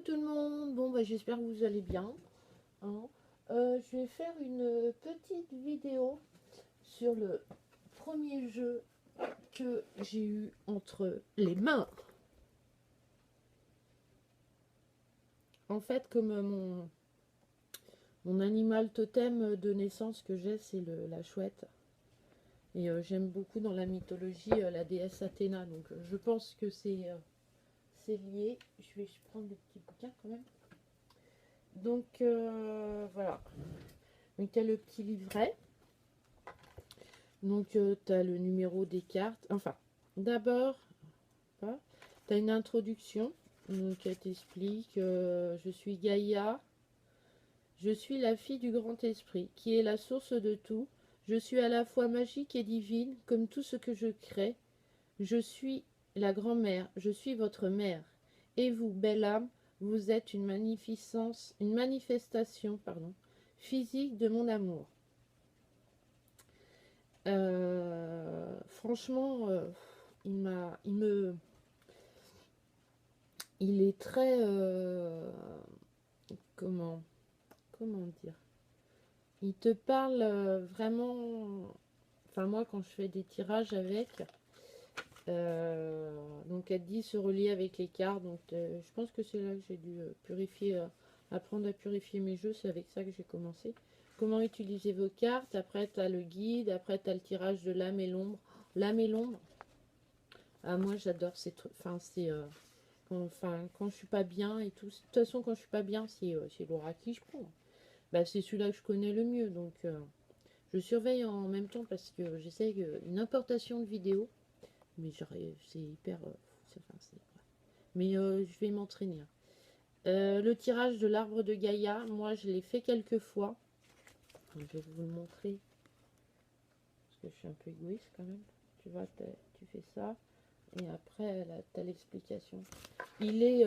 tout le monde, bon bah j'espère que vous allez bien. hein. Je vais faire une petite vidéo sur le premier jeu que j'ai eu entre les mains. En fait, comme mon animal totem de naissance que j'ai, c'est la chouette. Et j'aime beaucoup dans la mythologie la déesse Athéna, donc je pense que c'est lié. Je vais prendre le petit bouquin quand même. Donc voilà. Donc il y a le petit livret. Donc tu as le numéro des cartes. Enfin, d'abord, tu as une introduction. Donc elle t'explique je suis Gaïa. Je suis la fille du grand esprit, qui est la source de tout. Je suis à la fois magique et divine, comme tout ce que je crée. Je suis la grand-mère, je suis votre mère. Et vous, belle âme, vous êtes une manifestation, physique de mon amour. Franchement, il est très, comment dire, il te parle vraiment. Enfin, moi, quand je fais des tirages avec, donc elle dit se relier avec les cartes. Donc, je pense que c'est là que j'ai dû purifier, apprendre à purifier mes jeux. C'est avec ça que j'ai commencé. Comment utiliser vos cartes. Après, tu as le guide. Après, tu as le tirage de l'âme et l'ombre. L'âme et l'ombre. Ah, moi, j'adore ces trucs. Enfin, c'est. Quand je suis pas bien et tout. De toute façon, quand je suis pas bien, c'est Laura qui je prends. Bah, c'est celui-là que je connais le mieux. Donc, je surveille en même temps parce que j'essaye une importation de vidéos. Mais c'est hyper. Mais je vais m'entraîner. Le tirage de l'arbre de Gaïa, moi, je l'ai fait quelques fois. Je vais vous le montrer. Parce que je suis un peu égoïste quand même. Tu vois, tu fais ça. Et après, tu as l'explication. Il est.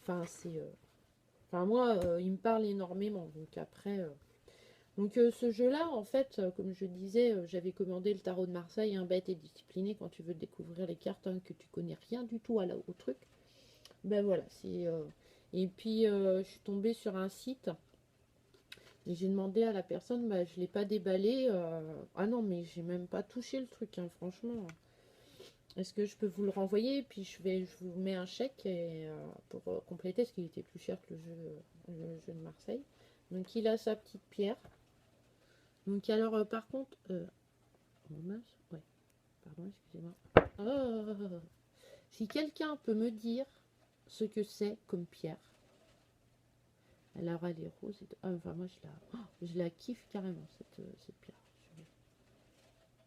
Enfin, c'est. Enfin, moi, il me parle énormément. Donc, après. Ce jeu-là, en fait, comme je disais, j'avais commandé le tarot de Marseille, un bête et discipliné, quand tu veux découvrir les cartes, que tu connais rien du tout au truc. Ben voilà, c'est. Et puis, je suis tombée sur un site. Et j'ai demandé à la personne, bah, je ne l'ai pas déballé. Ah non, mais j'ai même pas touché le truc, hein, franchement. Est-ce que je peux vous le renvoyer? Et puis je vous mets un chèque pour compléter, parce qu'il était plus cher que le jeu de Marseille. Donc il a sa petite pierre. Donc alors, par contre, oh mince, ouais, pardon, excusez-moi. Oh, si quelqu'un peut me dire ce que c'est comme pierre. Alors elle est rose. Enfin moi je la kiffe carrément cette pierre.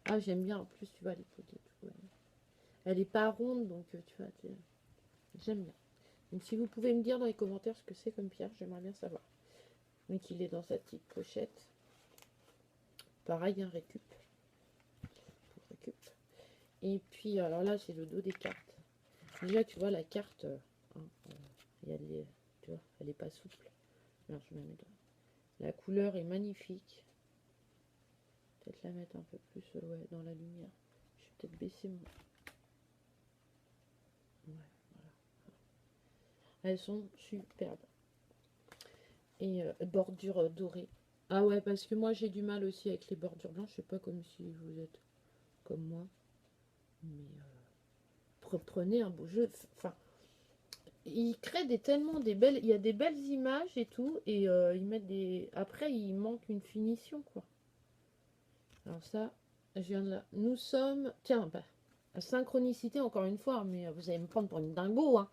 Ah j'aime bien en plus tu vois les côtés. Ouais. Elle est pas ronde donc tu vois j'aime bien. Donc si vous pouvez me dire dans les commentaires ce que c'est comme pierre, j'aimerais bien savoir. Donc il est dans sa petite pochette. Pareil un récup. Et puis alors là c'est le dos des cartes. Déjà tu vois la carte, tu vois, elle est pas souple. Alors je me mets la couleur est magnifique. Peut-être la mettre un peu plus ouais, dans la lumière. Je vais peut-être baisser mon. Ouais, voilà. Elles sont superbes. Et bordure dorée. Ah ouais, parce que moi j'ai du mal aussi avec les bordures blanches. Je sais pas comme si vous êtes comme moi. Mais prenez un beau jeu. Enfin, ils créent tellement des belles. Il y a des belles images et tout. Et ils mettent des. Après, il manque une finition, quoi. Alors ça, je viens de là. Nous sommes. Tiens, bah, synchronicité encore une fois, mais vous allez me prendre pour une dingo, hein.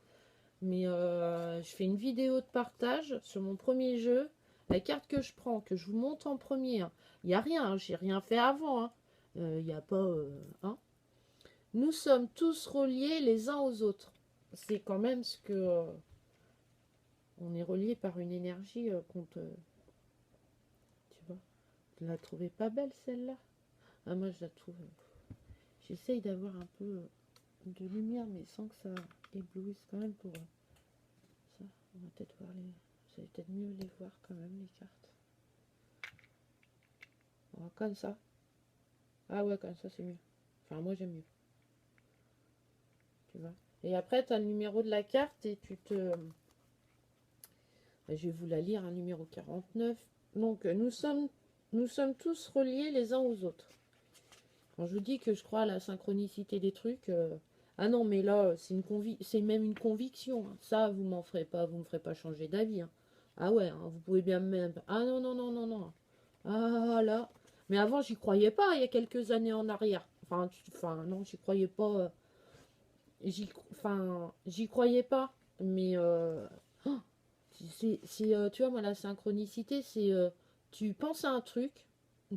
Mais je fais une vidéo de partage sur mon premier jeu. La carte que je prends, que je vous montre en premier, hein, il n'y a rien, hein, j'ai rien fait avant. Hein. Il n'y a pas. Hein. Nous sommes tous reliés les uns aux autres. C'est quand même ce que. On est reliés par une énergie contre. Tu vois. Vous la trouvez pas belle celle-là? Ah, moi je la trouve. J'essaye d'avoir un peu de lumière, mais sans que ça éblouisse quand même pour ça. On va peut-être voir les. Vous allez peut-être mieux les voir quand même, les cartes. Alors, comme ça. Ah ouais, comme ça c'est mieux. Enfin, moi j'aime mieux. tu vois. Et après, tu as le numéro de la carte et tu te... Je vais vous la lire, un numéro 49. Donc, nous sommes tous reliés les uns aux autres. Quand je vous dis que je crois à la synchronicité des trucs, ah non, mais là, c'est même une conviction, hein. Ça, vous m'en ferez pas, vous me ferez pas changer d'avis, hein. Ah ouais, hein, vous pouvez bien même... Ah non, non, non, non, non. Ah là. Mais avant, j'y croyais pas, il y a quelques années en arrière. Non, j'y croyais pas. J'y croyais pas. Mais oh, tu vois, moi, la synchronicité, c'est tu penses à un truc,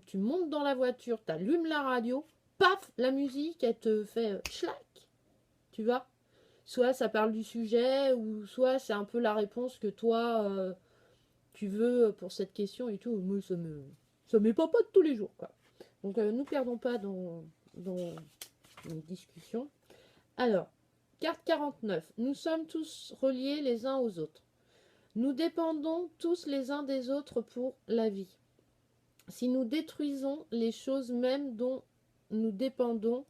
tu montes dans la voiture, tu allumes la radio, paf, la musique, elle te fait schlac, tu vois. Soit ça parle du sujet, ou soit c'est un peu la réponse que toi, tu veux pour cette question et tout. Moi, ça m'est pas de tous les jours, quoi. Donc, nous perdons pas dans une discussion. Alors, carte 49. Nous sommes tous reliés les uns aux autres. Nous dépendons tous les uns des autres pour la vie. Si nous détruisons les choses mêmes dont nous dépendons,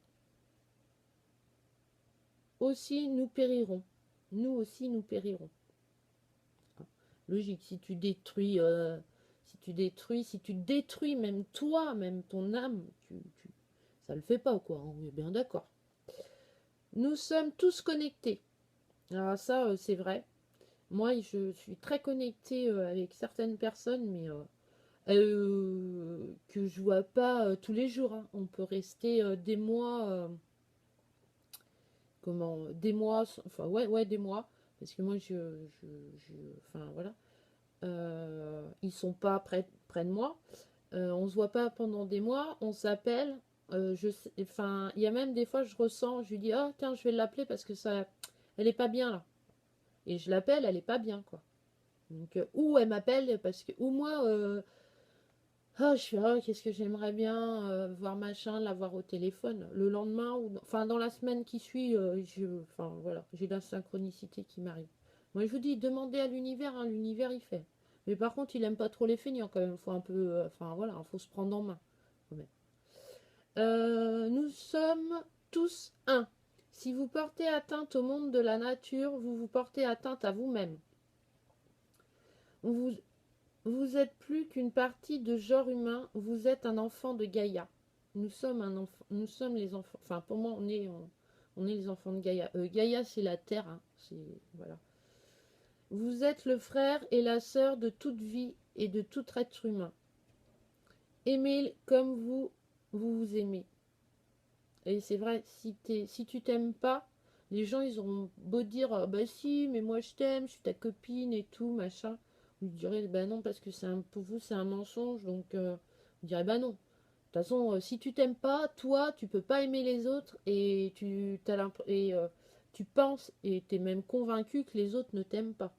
aussi nous périrons. Nous aussi nous périrons. Logique, si tu détruis même toi, même ton âme, ça le fait pas, quoi. On est bien d'accord. Nous sommes tous connectés. Alors ça, c'est vrai. Moi, je suis très connectée avec certaines personnes, mais que je vois pas tous les jours, hein. On peut rester des mois, des mois, enfin ouais, des mois, parce que moi, enfin voilà, ils sont pas près de moi. On se voit pas pendant des mois, on s'appelle. Enfin, il y a même des fois, je ressens, je lui dis, oh tiens, je vais l'appeler parce que ça, elle est pas bien là. Et je l'appelle, elle est pas bien, quoi. Donc, ou elle m'appelle parce que, ou moi, je fais, qu'est-ce que j'aimerais bien voir machin, la voir au téléphone. Le lendemain, enfin, dans la semaine qui suit, enfin, voilà, j'ai la synchronicité qui m'arrive. Moi, je vous dis, demandez à l'univers, hein, l'univers, il fait. Mais par contre, il aime pas trop les feignants, quand même. Faut un peu, enfin, voilà, il faut se prendre en main, quand même. Nous sommes tous un. Si vous portez atteinte au monde de la nature, vous vous portez atteinte à vous-même. Vous, vous êtes plus qu'une partie de genre humain, vous êtes un enfant de Gaïa. Nous sommes nous sommes les enfants. Enfin, pour moi, on est les enfants de Gaïa. Gaïa, c'est la terre, hein. Voilà. Vous êtes le frère et la sœur de toute vie et de tout être humain. Aimez comme vous aimez. Et c'est vrai, si tu t'aimes pas, les gens, ils auront beau dire, bah si, mais moi je t'aime, je suis ta copine et tout, machin. Vous direz, bah non, parce que pour vous, c'est un mensonge, donc vous direz, bah non. De toute façon, si tu t'aimes pas, toi, tu peux pas aimer les autres et tu penses et tu es même convaincu que les autres ne t'aiment pas.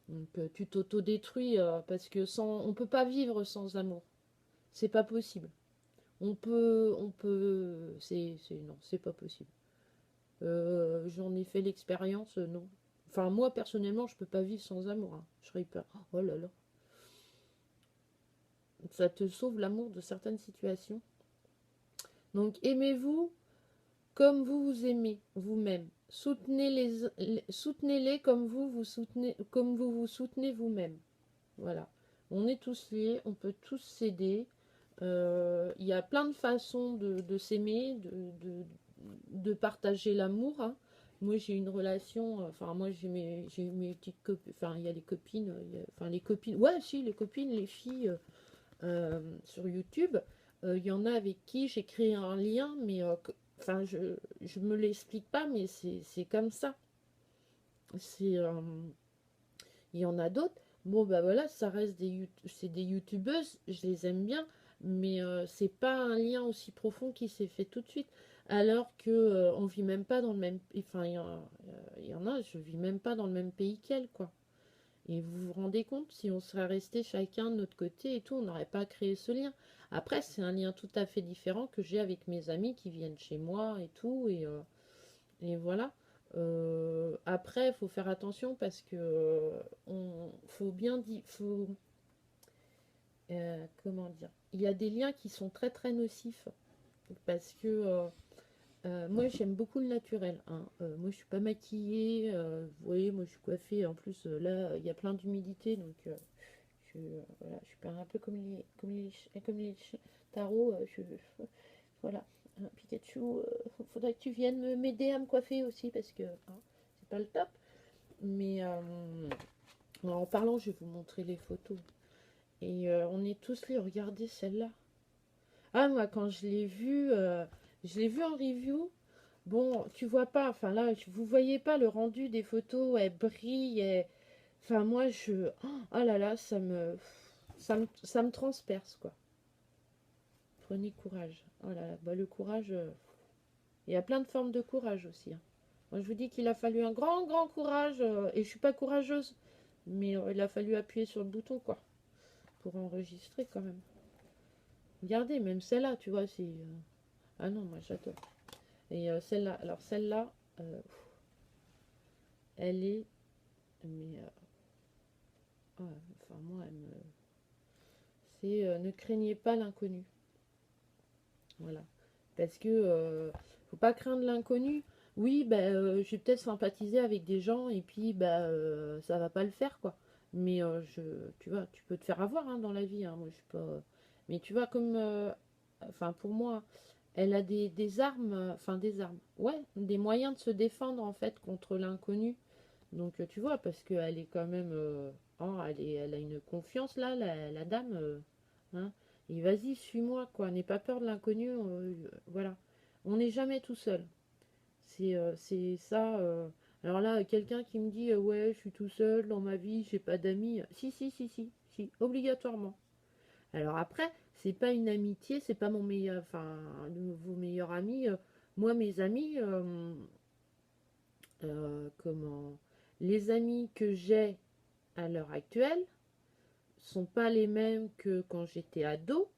Donc tu t'auto-détruis parce que on peut pas vivre sans amour. C'est pas possible. Non, c'est pas possible. J'en ai fait l'expérience, non. Enfin, moi, personnellement, je peux pas vivre sans amour, hein. Je serais hyper... Oh là là. Ça te sauve l'amour de certaines situations. Donc, aimez-vous comme vous vous aimez vous-même. Soutenez-les comme vous vous soutenez vous-même. Voilà. On est tous liés, on peut tous s'aider. Il y a plein de façons de s'aimer, de partager l'amour, hein. Moi, j'ai une relation, enfin, moi, j'ai mes petites copines, enfin, il y a les copines, enfin, les copines, ouais, si, les copines, les filles sur YouTube, il y en a avec qui j'ai créé un lien, mais, enfin, je me l'explique pas, mais c'est comme ça. C'est, il y en a d'autres. Bon, bah voilà, ça reste c'est des youtubeuses, je les aime bien, mais c'est pas un lien aussi profond qui s'est fait tout de suite. Alors que on vit même pas dans le même. Enfin, il y en a, je vis même pas dans le même pays qu'elles, quoi. Et vous vous rendez compte, si on serait resté chacun de notre côté et tout, on n'aurait pas créé ce lien. Après, c'est un lien tout à fait différent que j'ai avec mes amis qui viennent chez moi et tout, et voilà. Après, il faut faire attention parce que faut bien dire, comment dire, il y a des liens qui sont très très nocifs parce que Moi, j'aime beaucoup le naturel, hein. Moi, je suis pas maquillée. Vous voyez, moi, je suis coiffée. En plus, là, il y a plein d'humidité, donc voilà, je suis pas un peu comme les tarots. Voilà. Pikachu, faudrait que tu viennes m'aider à me coiffer aussi parce que hein, c'est pas le top. Mais en parlant, je vais vous montrer les photos. Et on est tous là, regardez celle-là. Ah, moi, quand je l'ai vue en review. Bon, tu vois pas, enfin là, vous voyez pas le rendu des photos, elle brille, enfin moi oh là là, ça me transperce quoi. Prenez courage. Oh là là, bah le courage, il y a plein de formes de courage aussi, hein. Moi je vous dis qu'il a fallu un grand grand courage, et je suis pas courageuse, mais il a fallu appuyer sur le bouton quoi, pour enregistrer quand même. Regardez, même celle-là, tu vois, c'est... Ah non, moi j'adore. Et celle-là, alors celle-là, elle est... Mais ah, enfin, moi, elle me... C'est ne craignez pas l'inconnu. Voilà. Parce que faut pas craindre l'inconnu. Oui, bah, je vais peut-être sympathiser avec des gens et puis bah, ça va pas le faire, quoi. Mais tu vois, tu peux te faire avoir hein, dans la vie, hein. Moi, je suis pas. Mais tu vois, comme. Enfin, pour moi, elle a des armes. Enfin, des armes. Ouais, des moyens de se défendre, en fait, contre l'inconnu. Donc, tu vois, parce qu'elle est quand même. Oh, elle a une confiance, là, la dame. Hein. Et vas-y, suis-moi, quoi. N'aie pas peur de l'inconnu. Voilà. On n'est jamais tout seul. C'est ça. Alors là, quelqu'un qui me dit ouais, je suis tout seul dans ma vie, j'ai pas d'amis. Si, si, si, si, si, obligatoirement. Alors après, c'est pas une amitié, c'est pas mon meilleur, enfin, vos meilleurs amis. Moi, mes amis, comment, les amis que j'ai à l'heure actuelle sont pas les mêmes que quand j'étais ado.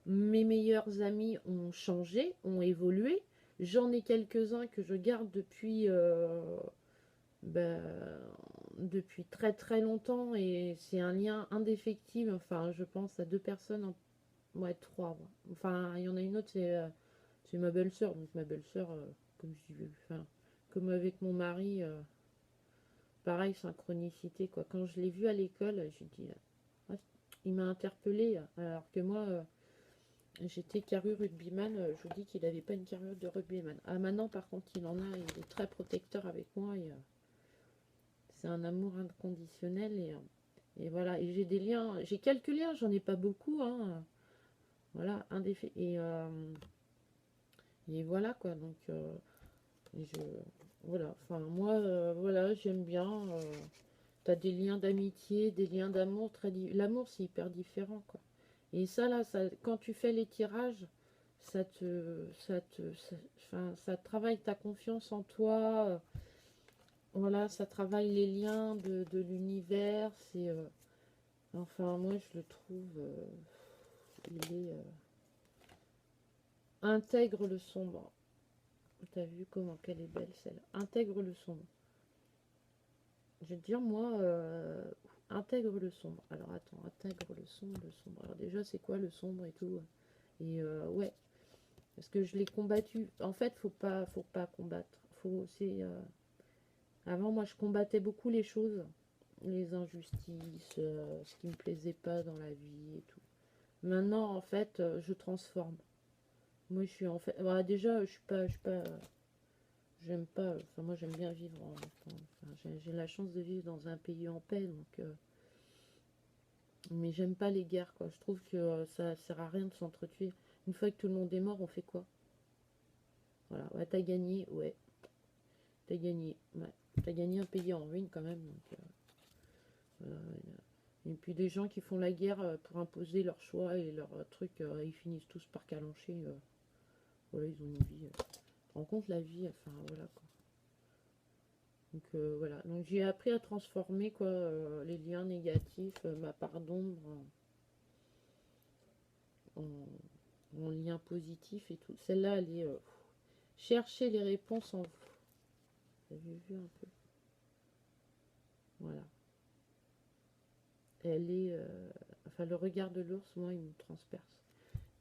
Mes meilleurs amis ont changé, ont évolué. J'en ai quelques-uns que je garde ben, depuis très très longtemps et c'est un lien indéfectible. Enfin, je pense à deux personnes, ouais, trois. Ouais. Enfin, il y en a une autre, c'est ma belle-sœur. Donc ma belle-sœur, comme je dis, enfin, comme avec mon mari, pareil, synchronicité quoi. Quand je l'ai vu à l'école, j'ai dit, ah, il m'a interpellée, alors que moi. J'étais carrure rugbyman, je vous dis qu'il n'avait pas une carrure de rugbyman. Ah maintenant par contre il en a, il est très protecteur avec moi et c'est un amour inconditionnel et voilà. Et j'ai des liens, j'ai quelques liens, j'en ai pas beaucoup, hein. Voilà, et voilà quoi, donc je voilà, enfin moi voilà, j'aime bien. T'as des liens d'amitié, des liens d'amour l'amour c'est hyper différent quoi. Et ça là, quand tu fais les tirages, enfin, ça travaille ta confiance en toi. Voilà, ça travaille les liens de l'univers. Enfin, moi je le trouve, il est intègre le sombre. T'as vu comment qu'elle est belle celle. Intègre le sombre. Je vais te dire moi, intègre le sombre. Alors attends, intègre le sombre, le sombre. Alors déjà c'est quoi le sombre et tout. Et ouais, parce que je l'ai combattu. En fait, faut pas combattre. Avant, moi, je combattais beaucoup les choses, les injustices, ce qui me plaisait pas dans la vie et tout. Maintenant, en fait, je transforme. Moi, je suis en fait, voilà, déjà, je suis pas, j'aime pas. Enfin, moi, j'aime bien vivre. Enfin, j'ai la chance de vivre dans un pays en paix, donc. Mais j'aime pas les guerres, quoi. Je trouve que ça sert à rien de s'entretuer. Une fois que tout le monde est mort, on fait quoi? Voilà, ouais, t'as gagné, ouais, t'as gagné, ouais. T'as gagné un pays en ruine quand même. Donc, voilà, et puis des gens qui font la guerre pour imposer leurs choix et leurs trucs, ils finissent tous par calancher. Voilà, ils ont une vie. Tu te rends compte la vie, enfin voilà quoi. Donc voilà, donc j'ai appris à transformer quoi, les liens négatifs, ma part d'ombre en lien positif et tout. Celle-là, elle est chercher les réponses en vous. Vous avez vu un peu? Voilà. Elle est, enfin le regard de l'ours, moi, il me transperce.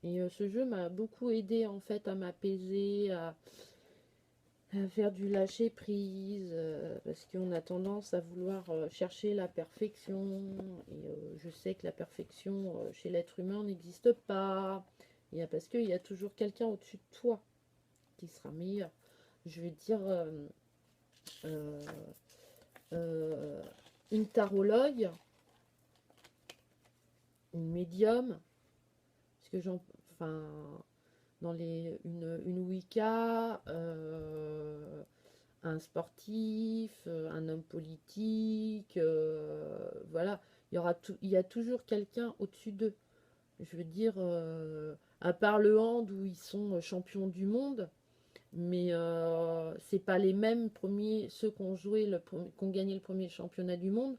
Et ce jeu m'a beaucoup aidé en fait à m'apaiser, à faire du lâcher prise, parce qu'on a tendance à vouloir chercher la perfection. Et je sais que la perfection chez l'être humain n'existe pas. Parce qu'il y a toujours quelqu'un au-dessus de toi qui sera meilleur. Je veux dire, euh, euh, une tarologue, une médium, parce que enfin, dans une Wicca, un sportif, un homme politique, voilà, il y a toujours quelqu'un au-dessus d'eux. Je veux dire, à part le hand où ils sont champions du monde, mais c'est pas les mêmes premiers, ceux qui ont joué qui ont gagné le premier championnat du monde,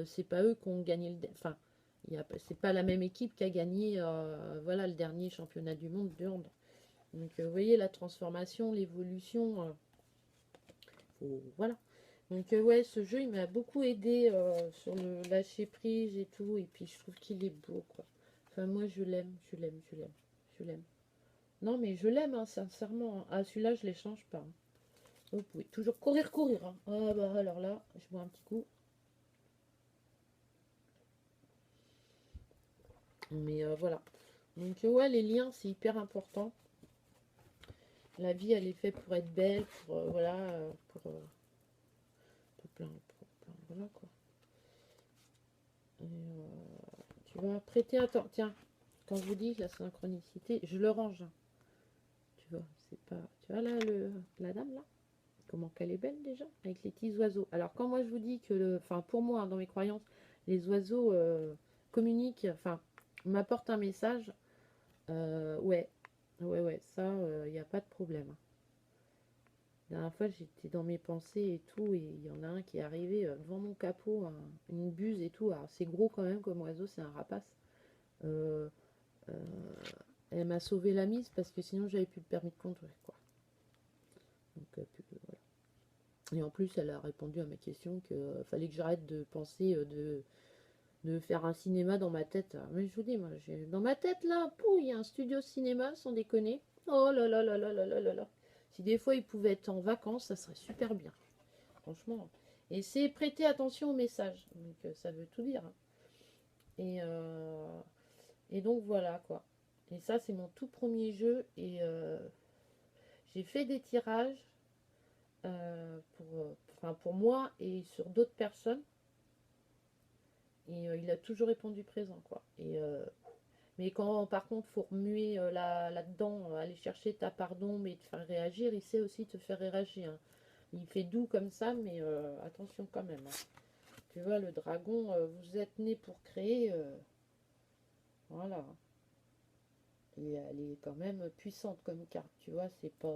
c'est pas eux qui ont gagné enfin, c'est pas la même équipe qui a gagné voilà, le dernier championnat du monde de hand. Donc vous voyez la transformation, l'évolution, voilà. Donc ouais, ce jeu il m'a beaucoup aidé sur le lâcher prise et tout, et puis je trouve qu'il est beau quoi. Enfin moi je l'aime, je l'aime, je l'aime, je l'aime. Non mais je l'aime hein, sincèrement. Hein. Ah celui-là je ne l'échange pas. Hein. Vous pouvez toujours courir, courir. Hein. Ah bah alors là, je bois un petit coup. Mais voilà. Donc ouais, les liens c'est hyper important. La vie elle est faite pour être belle, pour voilà, pour plein, voilà quoi. Et, tu vas prêter attention. Tiens, quand je vous dis la synchronicité, je le range. Hein. Tu vois, c'est pas. Tu vois là la dame là. Comment qu'elle est belle déjà, avec les petits oiseaux. Alors quand moi je vous dis que, enfin pour moi, hein, dans mes croyances, les oiseaux communiquent, enfin m'apportent un message, ouais, ouais, ça, il n'y a pas de problème. Hein. La dernière fois j'étais dans mes pensées et tout, et il y en a un qui est arrivé devant mon capot, hein, une buse et tout. Alors c'est gros quand même comme oiseau, c'est un rapace. Euh, euh, Elle m'a sauvé la mise parce que sinon j'avais plus le permis de conduire quoi. Donc, voilà. Et en plus, elle a répondu à ma question qu'il fallait que j'arrête de penser de faire un cinéma dans ma tête. Mais je vous dis, moi, dans ma tête, là, il y a un studio cinéma, sans déconner. Oh là là là là là là là là. Si des fois, ils pouvaient être en vacances, ça serait super bien. Franchement. Et c'est prêter attention aux messages. Donc, ça veut tout dire. Hein. Et, euh, et donc, voilà, quoi. Et ça, c'est mon tout premier jeu. Et j'ai fait des tirages pour moi et sur d'autres personnes. Et il a toujours répondu présent, quoi. Mais quand, par contre, faut remuer là-dedans, aller chercher ta pardon, mais te faire réagir, il sait aussi te faire réagir. Hein. Il fait doux comme ça, mais attention quand même. Hein. Tu vois, le dragon, vous êtes né pour créer. Voilà. Et elle est quand même puissante comme carte, tu vois, c'est pas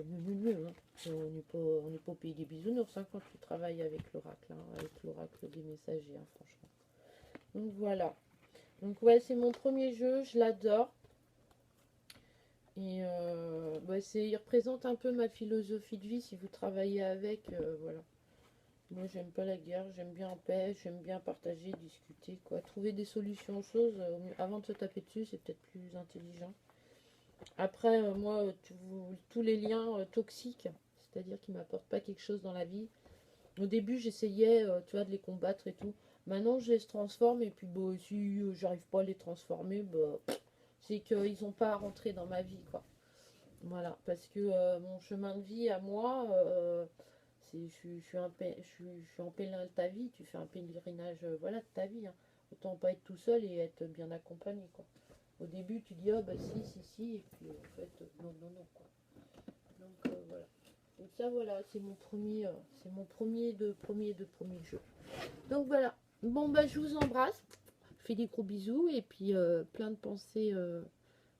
mieux, hein. On n'est pas au pays des bisounours hein, quand tu travailles avec l'oracle, hein, avec l'oracle des messagers, hein, franchement. Donc voilà. Donc ouais, c'est mon premier jeu, je l'adore. Et il représente un peu ma philosophie de vie si vous travaillez avec, voilà. Moi j'aime pas la guerre, j'aime bien en paix, j'aime bien partager, discuter, quoi. Trouver des solutions aux choses avant de se taper dessus, c'est peut-être plus intelligent. Après, moi, tous les liens toxiques, c'est-à-dire qui m'apportent pas quelque chose dans la vie. Au début, j'essayais, tu vois, de les combattre et tout. Maintenant, je les transforme et puis, bon, si j'arrive pas à les transformer, bah, c'est qu'ils n'ont pas à rentrer dans ma vie, quoi. Voilà, parce que mon chemin de vie à moi, je suis en pèlerin de ta vie, tu fais un pèlerinage, voilà, de ta vie. Hein. Autant pas être tout seul et être bien accompagné, quoi. Au début, tu dis, ah bah si, et puis en fait, non, non, non, quoi. Donc voilà. Donc ça, voilà, c'est mon premier jeu. Donc voilà. Bon, bah je vous embrasse. Je fais des gros bisous et puis plein de pensées,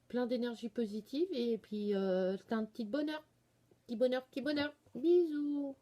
plein d'énergie positive et puis c'est un petit bonheur. Petit bonheur, petit bonheur. Bisous.